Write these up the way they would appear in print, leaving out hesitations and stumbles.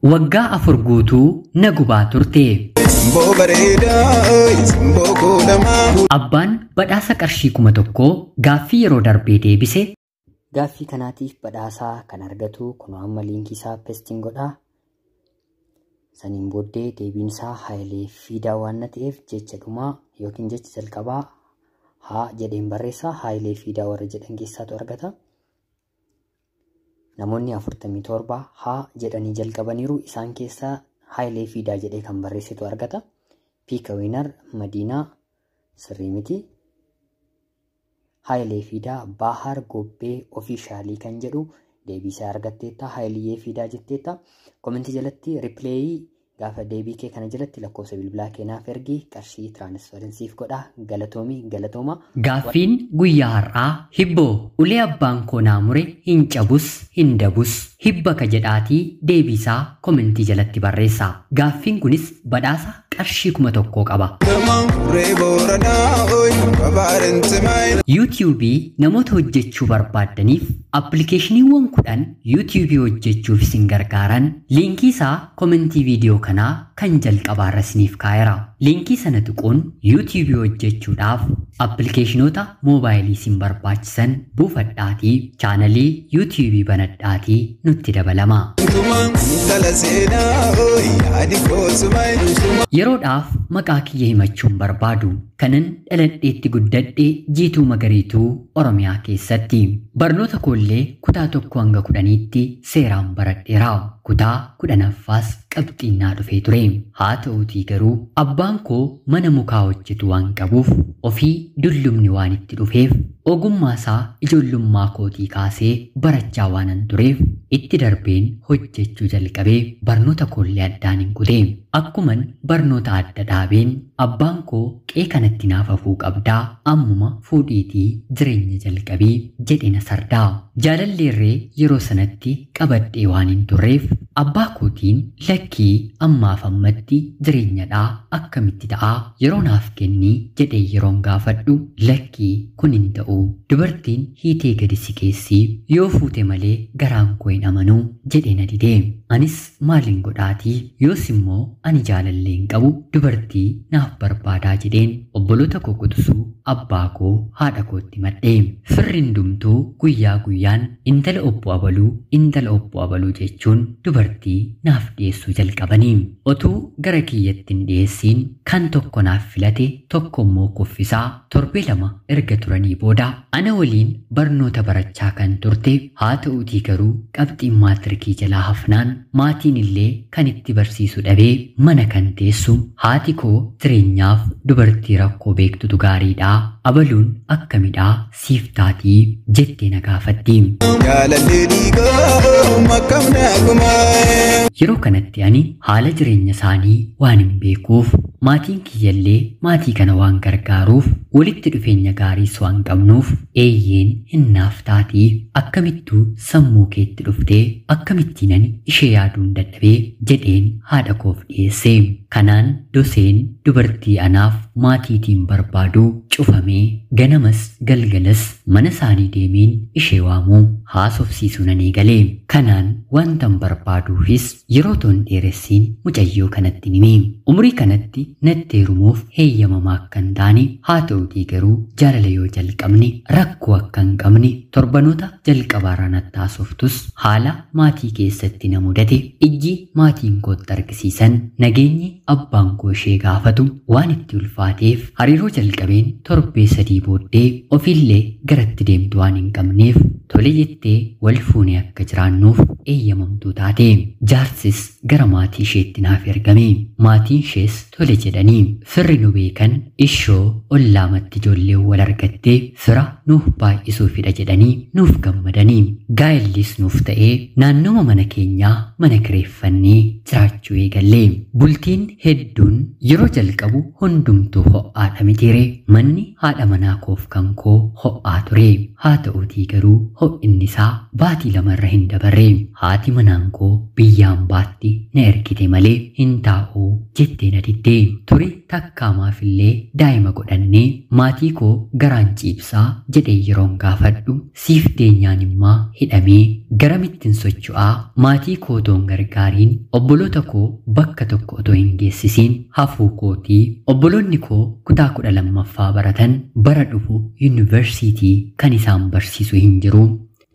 Waggaa afur guutuu na gubaa turte. Abbaan badhaasa qarshii 1,000 gaaffii yeroo darbee deebise. Gaaffii kanaatiif badhaasaa kan argatu kunoo amma liinkii isaa pestiin godhaa. Saniin booddee deebiin isaa Haayilee Fiidaa waan ta'eef jecha dhumaa yookiin jecha jalqabaa haa jedheen barreessaa. Haayilee Fiidaa warra jedhan keessaatu argata. Namoonni 47 haa jedhanii jalqabaniiru. Isaan keessaa Haayilee Fiidaa jedhee kan barreessitu argata. Piika Wiinar Madiinaa sirrii miti. Haayilee Fiidaa Baahar Gobbee Ofiishaalii kan jedhu deebiisaa argatteetta. Haayilee Fiidaa jetteetta. Komentii jalatti ripileeyii gaafa deebii kee kana jalatti lakkoofsa bilbilaa keenyaaf ergi qarshii tiraansferensiif godha. Galatooma. Gaaffiin guyyaa har'aa hibboo ulee abbaan koo naa mure hin cabus hin dabus hibba ka jedhaatii deebiisaa komentii jalatti barreessa. Gaaffiin kunis badhaasa qarshii 1,000 qaba. YouTube namoota hojjechuu barbaadaniif appilikeeshiniiwwan 10 YouTube hojjechuuf isin gargaaran liinkii isaa komentii viidiyoo kanaa kan jalqabaarra isiniif kaa'eera. Liinkii sana tuquun YouTube hojjechuudhaaf appilikeeshinoota moobaayilii isin barbaachisan buufadhaatii chaanalii YouTube banadhaatii nutti dabalama. Yeroodhaaf maqaa kiyya himachuun barbaadu kanan dhaladheetti guddadhe Jiituu Magariituu Oromiyaa keessatti barnoota koollee kutaa 1 hanga 10tti seeraan baradheera. Kutaa 10ffaas qabxiinnaa dhufee ture. Haa ta'uutii garuu abbaan koo mana mukaa hojjetu waan qabuuf ofii dullumni waan itti dhufeef ogummaa isaa ijoollummaa kootii kaasee barachaa waanan tureef itti darbeen hojjechuu jalqabee barnoota koollee addaan hin kute. Akkuman barnoota adda dhaabeen abbaan koo qee kanatti naaf hafuu qabdaa ammuma fuudhiitii jireenya jalqabee jedhe na sardaa. Jaalalleerree yeroo sanatti qabadhee waan hin turreef abbaa kootiin lakkii ammaaf ammatti jireenyadhaa akkamitti ta'aa yeroo naaf kennii jedhee yeroon gaafadhu lakkii kun hin ta'u dubartiin hiitee gadi si keessii yoo fuute malee garaan koo hin amanuu jedhee na didee. Anis maaliin godhaatii yoos immoo ani jaalallee hin qabu dubartii naaf barbaadaa jedheen obboloota koo quxisuu abbaa koo haadha kootti madhee. Firriin dumtuu guyyaa guyyaan intala obbo abaluu jechuun dubartii naaf dhiyeessuu jalqabanii. Otuu gara kiyyatti hin dhiyeessiin kan tokko naaf filate tokko immoo kuffisaa torbee 2 erga turanii booda ana waliin barnoota barachaa kan turte. Haa ta'uutii garuu qabxiin maatirikii jalaa hafnaan maatiin illee kan itti barsiisu dhabee mana kan teessu haati koo jireenyaaf dubartii rakkoo beektutu gaariidhaa abaluun akkamidhaa siif taatii jettee na gaafatti. Yeroo kanatti ani haala jireenya isaanii waan hin beekuuf maatiin kiyyallee maatii kana waan gargaaruuf walitti dhufeenya gaariis waan qabnuuf eeyyeen hinnaaf taatii akkamittuu sammuu keetti dhuftee akkamittiin ani ishee yaaduun dadhabee jedheen haadha koof dhiyeesse. Kanaan doseen dubartii anaaf maatiitiin barbaaduu cufamee ganamas galgalas mana isaanii deemeen ishee waamuu haasofsiisuu nan eegale. Kanaan wantan barbaaduufis yeroo toon dheeressiin mucayyoo kanatti hime. Umurii kanatti natti heerumuuf heeyyamamaa akka hin taane haa ta'uutii garuu jaalala yoo jalqabne rakkoo akka hin qabne torbanoota jalqabaarraa natti haasoftus haala maatii keessatti na mudate ijji maatiin kootti argisiisan nageenyi abbaan koo ishee gaafatu waan itti ulfaateef hariiroo jalqabeen torbee 3 booddee ofiillee garatti deemtu waan hin qabneef tole jettee wal fuunee akka jiraannuuf eeyyamamtuu taate. Jaarsis gara maatii isheetti naaf ergame. Maatiin ishees tole jedhanii firri nu beekan ishoo ollaamatti ijoollee wal argattee fira nuuf baay'isuufidha jedhanii nuuf gammadanii. Gaa'ellis nuuf ta'ee naannooma mana keenyaa mana kireeffannee jiraachuu eegallee. Bultiin hedduun yeroo jalqabu hundumtuu ho'aadha mitiire manni haadha manaa koof kan koo ho'aa ture. Haa ta'uutii garuu ho'inni isaa baatii 2 irra hin dabarre. Haati manaan koo biyyaan baatti na ergite malee hin taa'uu jettee na diddee. Turi takkaamaafillee daa'ima godhannee maatii koo garaan ciibsaa jedhee yeroon gaafadhu siif deenyaan immaa hidhamee garamittiin socho'aa maatii koo toon gargaariin obboloota koo bakka tokko otoo hin geessisiin hafuu kootii obboloonni koo kutaa 12ffaa baratan bara dhufu yuunivarsiitii kan isaan barsiisu hin jiru.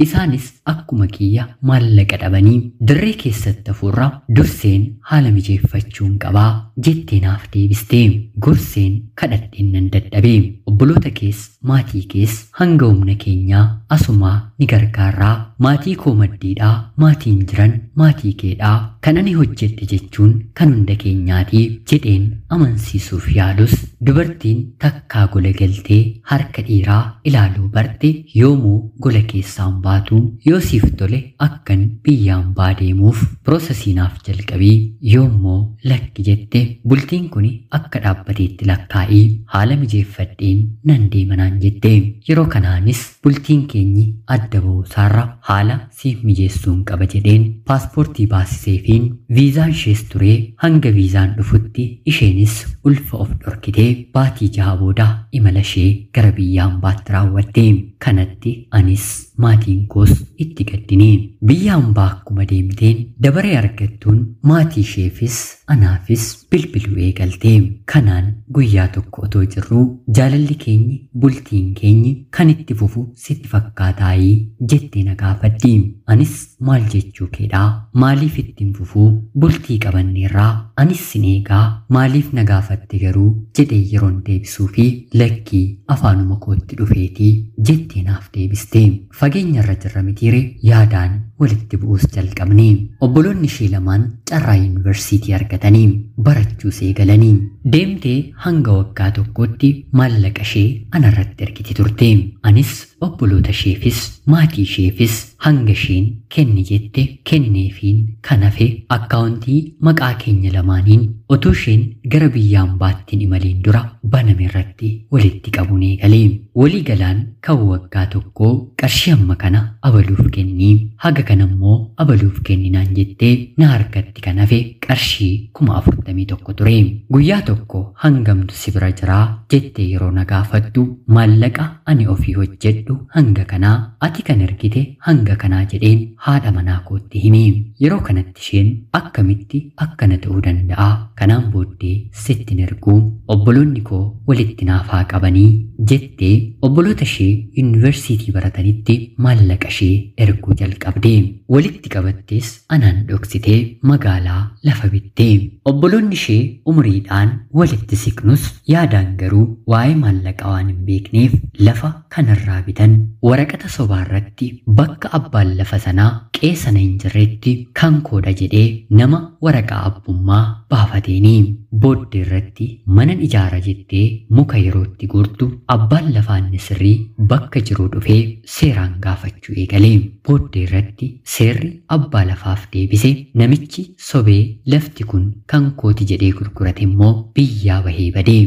Isaanis akkuma kiyya maallaqa dhabanii dirree keessatti hafuurra durseen haala mijeeffachuun qabaa jettee naaf deebistee gorseen kadhadheen nan dadhabee obboloota kees maatii kees hanga humna keenyaa asumaa ni gargaarraa maatii koo maddiidhaa maatiin jiran maatii keedhaa kan ani hojjedhe jechuun kan hunda keenyaatii jedheen amansiisuuf yaalus dubartiin takkaa gola galtee harka dhiiraa ilaaluu barte yoomuu gola keessaan baatu yoosiif tole akkan biyyaan baadeemuuf piroosesiinaaf jalqabii yoommoo lakki jette bultiin kun akka dhaabbateetti lakkaa'ii haala mijeeffadheen nan deemanaan jette yeroo kanaanis bultiin keenyi adda ba'uusaarra haala siif mijeessuun qaba jedheen paaspoortii baasiseefiin viizaan ishees turee hanga viizaan dhufutti isheenis ulfa of dhorkitee baatii 6 booda imala ishee gara biyyaan baatti raawwatte kanatti anis maatiin koos itti gaddinee biyyaan baakkuma deemteen dabaree argattuun maatii isheefis anaafis bilbiluu eegaltee kanaan guyyaa tokko otoo jirruu jaalalli keenyi bultiin keenyi kan itti fufu sitti fakkaataayii jettee na gaafatti anis maal jechuu keedhaa maaliif ittiin fufuu bultii qabanneerraa anis sin eegaa maaliif na gaafatte garuu jedhee yeroon deebisuu fi lakkii afaanuma kootti dhufeetii jettee naaf deebiste fageenyarra jirra mitiire yaadaan walitti bu'uus jalqabne obboloonni ishee lamaan carraa yuunivarsiitii argatanii barachuus eegalanii deemtee hanga waggaa tokkotti maallaqa ishee anarratti ergiti turte anis obboloota isheefis maatii isheefis hanga isheen kenni jette kenneefiin kan hafe akkaawuntii maqaa keenya lamaaniin otoo isheen gara biyyaan baattiin imaliin dura baname irratti walitti qabuun eegalee walii galaan kan waggaa tokkoo qarshii amma kana abaluuf kennii haga kanammoo abaluuf kenninaan jettee na harkatti kan hafe qarshii 41,000 ture guyyaa tokko hangamtu si bira jiraa jettee yeroo na gaafattu maallaqa ani ofii hojjedhu hanga kanaa ati kan ergite hanga kanaa jedheen haadha manaa kootti hime yeroo kanatti isheen akkamitti akkana ta'uu danda'a kanaan booddee sittin erguu obboloonni koo walitti naafaa qabanii jettee obboloota ishee yuunivarsiitii baratanitti maallaqa ishee erguu jalqabde walitti qabattees anaan dhoksitee magaalaa lafa bittee obboloonni ishee umriidhaan walitti siqnus yaadaan garuu waa'ee maallaqa waan hin beekneef lafa kanarraa bitan waraqata sobaarratti bakka abbaan lafa sanaa qeessana hin jirretti kan koodha jedhee nama waraqaa abbummaa baafateenii booddee irratti manan ijaara jettee muka yerootti guurtu abbaan lafaan sirrii bakka jiruu dhufee seeraan gaafachuu eegalee booddee irratti seerri abbaa lafaaf deebise namichi sobee lafti kun kan kooti jedhee gurgurate immoo biyyaa bahee badee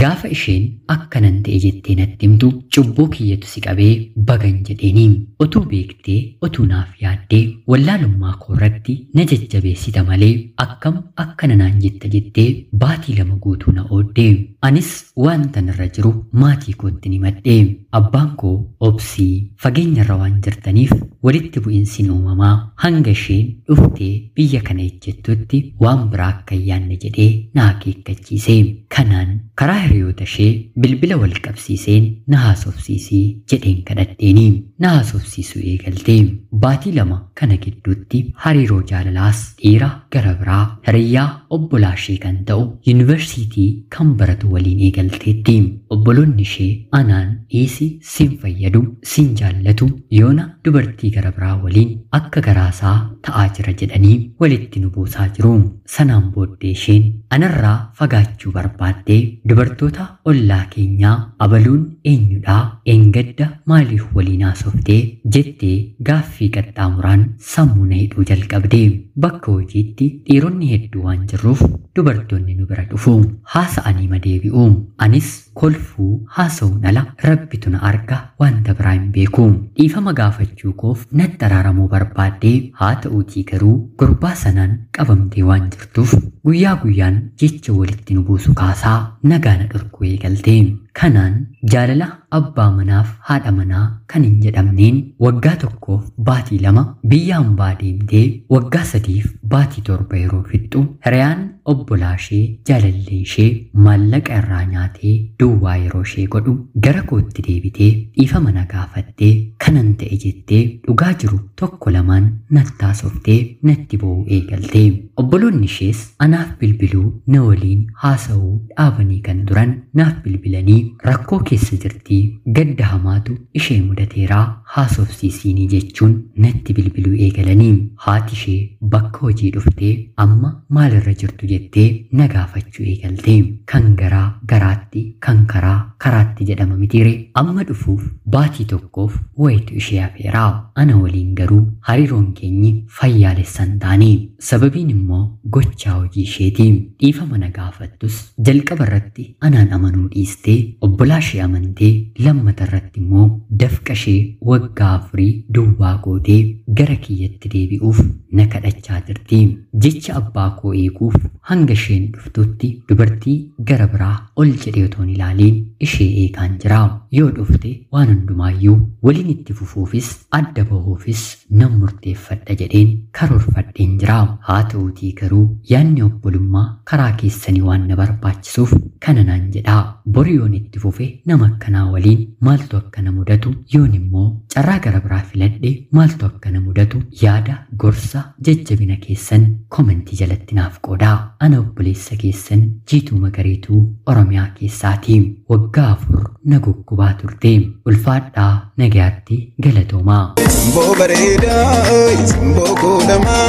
gaafa isheen akkanan ta'e jettee natti himtu cubbuu kiyyatu si qabee bagan jedheeni otuu beektee otuu naaf yaaddee wallaalummaa koorratti na jajjabeessita malee akkam akkana naan jetta jettee baatii 2 guutuu na ooddee anis waantan irra jiru maatii kootti himadhee abbaan koo obsii fageenyarra waan jirtaniif walitti bu'iinsi uumamaa hanga isheen dhuftee biyya kana ejjettutti waan biraa akka yaanne jedhee na akeekkachiise kanaan karaa hiriyoota ishee bilbila wal qabsiiseen na haasofsiisii jedheen kadhadheeni na haasofsiisuu eegaltee baatii 2 kana gidduutti hariiroo jaalalaas dhiira gara biraa hiriyyaa obbolaa ishee kan ta'u yuunivarsiitii kan baratu waliin eegalteetti obboloonni ishee anaan dhiisi sin fayyadu sin jaallatu yoona dubartii gara biraa waliin akka garaasaa ta'aa jira jedhanii walitti nu buusaa jiru sanaan booddee isheen anarraa fagaachuu barbaaddee dubartoota ollaa keenyaa abaluun eenyudhaa eengadda maaliif waliin haasofna haasofte jettee gaaffii qaxxaamuraan sammuu na hidhuu jalqabde. Bakka hojiitti dhiironni hedduu waan jirruuf dubartoonni nu bira dhufu. Haasa'anii madeebi'u. Anis kolfuu haasa'uun ala rabbitu na arga wanta biraa hin beeku. Dhiifama gaafachuu koof natti araaramuu barbaaddee haa ta'uutii garuu gurbaa sanaan qabamtee waan jirtuuf guyyaa guyyaan jecha walitti nu buusu kaasaa nagaa na dhorkuu eegalte. Kanaan jaalala abbaa manaaf haadha manaa kan hin jedhamneen waggaa tokkoof baatii 2 biyya hambaa deemtee waggaa 3f baatii 7 yeroo fixxu hiriyaan obbolaa ishee jaalallee ishee maallaqa irraa nyaatee duwwaa yeroo ishee godhu gara kootti deebitee dhiifama na gaafattee kanan ta'e jettee dhugaa jiru tokko lamaan natti haasoftee natti boo'uu eegalte. Obboloonni ishees anaaf bilbiluu na waliin haasa'uu dhaabanii kan duran naaf bilbilanii rakkoo keessa jirtii gadda hamaatu ishee mudateeraa haasofsiisiinii jechuun natti bilbiluu eegalanii. Haati ishee bakka hojii dhuftee amma maalirra jirtu jettee na gaafachuu eegalte. Kan garaa garaatti kan karaa karaatti jedhama mitiire. Amma dhufuuf baatii tokkoof wayitu ishee hafeeraa. Ana waliin garuu hariiroon keenyi fayyaalessan taane. Sababiin immoo gochaa hojii isheeti. Dhiifama na gaafattus jalqaba irratti anaan amanuu dhiistee obbolaa ishee amantee lammata irratti immoo dafqa ishee waggaa 4 duwwaa gootee gara kiyyatti deebi'uuf na kadhachaa jirti. Jecha abbaa koo eeguuf hanga isheen dhuftutti dubartii gara biraa ol jedhee otoo hin ilaaliin ishee eegaan jira. Yoo dhufte waan hundumaayyuu waliin itti fufuufis adda bahuufis nan murteeffadha jedheen karoorfadheen jira. Haa ta'uutii garuu yaadni obbolummaa karaa keessanii waan na barbaachisuuf kana naan jedhaa. Bori yoon itti fufe nama akkanaa waliin maaltu akka na mudatu yoon immoo carraa gara biraa filadhe maaltu akka na mudatu yaada gorsa jajjabina keessan komentii jalatti naaf qoodaa. Ana obboleessa keessan Jiituu Magariituu Oromiyaa keessaati. Waggaa 4 na guggubaa turte. Ulfaadhaa nagayaatti galatoomaa. Simboo bareedaa simboo kuulamaa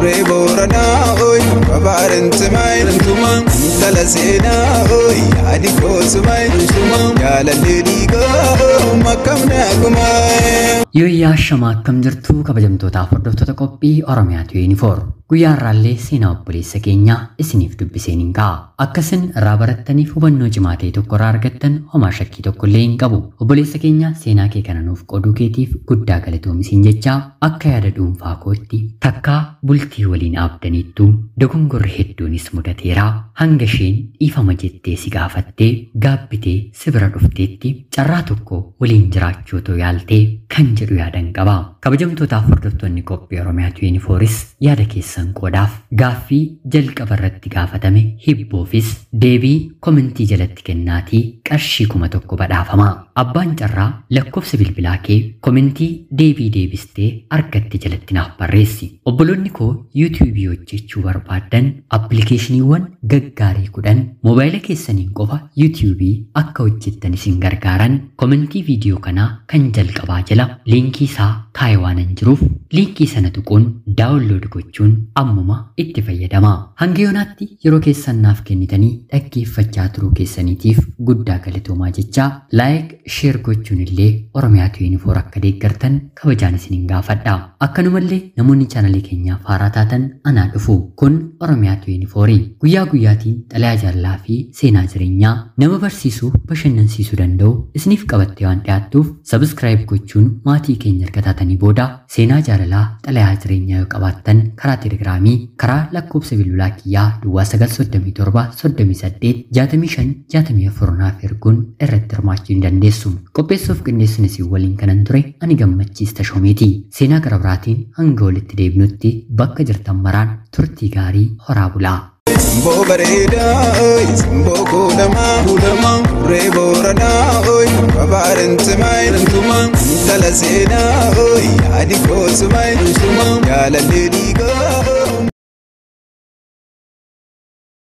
reebooranaa babaarentumaa intala seenaa yaadi koosumay jaalallee dhiigaa makkamnaa kumaa. Yooyyaa shamaa akkam jirtu kabajamtootaaf hordoftoota qophii Oromiyaatu 24. Guyyaa irraallee seenaa obboleessa keenyaa isiniif dubbiseen hin ka'a. Akkasin irraa barattaniif hubannoo cimaa ta'e tokko irraa argattan homaa shakkii tokko illee hin qabu. Obboleessa keenya seenaa kee kana nuuf qooduu keetiif guddaa galatoomisiin jechaa akka yaada dhuunfaa kootti takkaa bultii waliin abdaniittu dogongorri hedduunis mudateera. Hanga isheen dhiifama jettee si gaafattee gaabbitee si bira dhufteetti carraa tokko waliin jiraachuu otoo yaaltee kan jedhu yaadan qaba. Kabajamtootaaf hordoftoonni qophii Oromiyaatu 24s yaada keessan qoodaaf gaaffii jalqaba irratti gaafatame hibboofis deebii komentii jalatti kennaatii qarshii 1,000 badhaafama. Abbaan carraa lakkoofsa bilbilaa kee komentii deebii deebistee argatte jalatti naaf barreessi. Obboloonni koo yuutuubii hojjechuu barbaaddan appilikeeshiniiwwan gaggaarii 10 moobaayila keessaniin qofa yuutuubii akka hojjettan isin gargaaran komentii viidiyoo kanaa kan jalqabaa jala liinkii isaa kaa'ee waanan jiruuf liinkii sana tuquun daawunlood gochuun ammuma itti fayyadama. Hanga yoonaatti yeroo keessan naaf kennitanii dhaggeeffachaa turuu keessaniitiif guddaa galatoomaa jechaa laayik sheer gochuun illee Oromiyaatu 24 akka deeggartan kabajaan isiniin gaafadha. Akkanumallee namoonni chaanalii keenyaaf haaraa taatan anaa dhufu kun Oromiyaatu 24 guyyaa guyyaatiin xalayaa jaalalaa fi seenaa jireenyaa nama barsiisuu bashannansiisuu danda'u isiniif qabattee waan dhiyaattuuf sabiskiraayib gochuun maatii keenya erga taatanii booda seenaa jaalalaa xalayaa jireenyaa yoo qabaattan karaa telegiraamii karaa lakkoofsa bilbilaa kiyyaa duwwaa 937 38 65 64 naaf erguun irratti hirmaachuu hin dandeessu. Qopheessuuf qindeessuun isin waliin kanan ture ani Gammachiis Tashoomeeti. Seenaa gara biraatiin hanga walitti deebinutti bakka jirtan maraan turtii gaarii horaa bulaa. Simboo bareedaa simboo kuulamaa reebooranaa babaarentumaa intala seenaa yaadi koosumay jaalallee dhiigaa.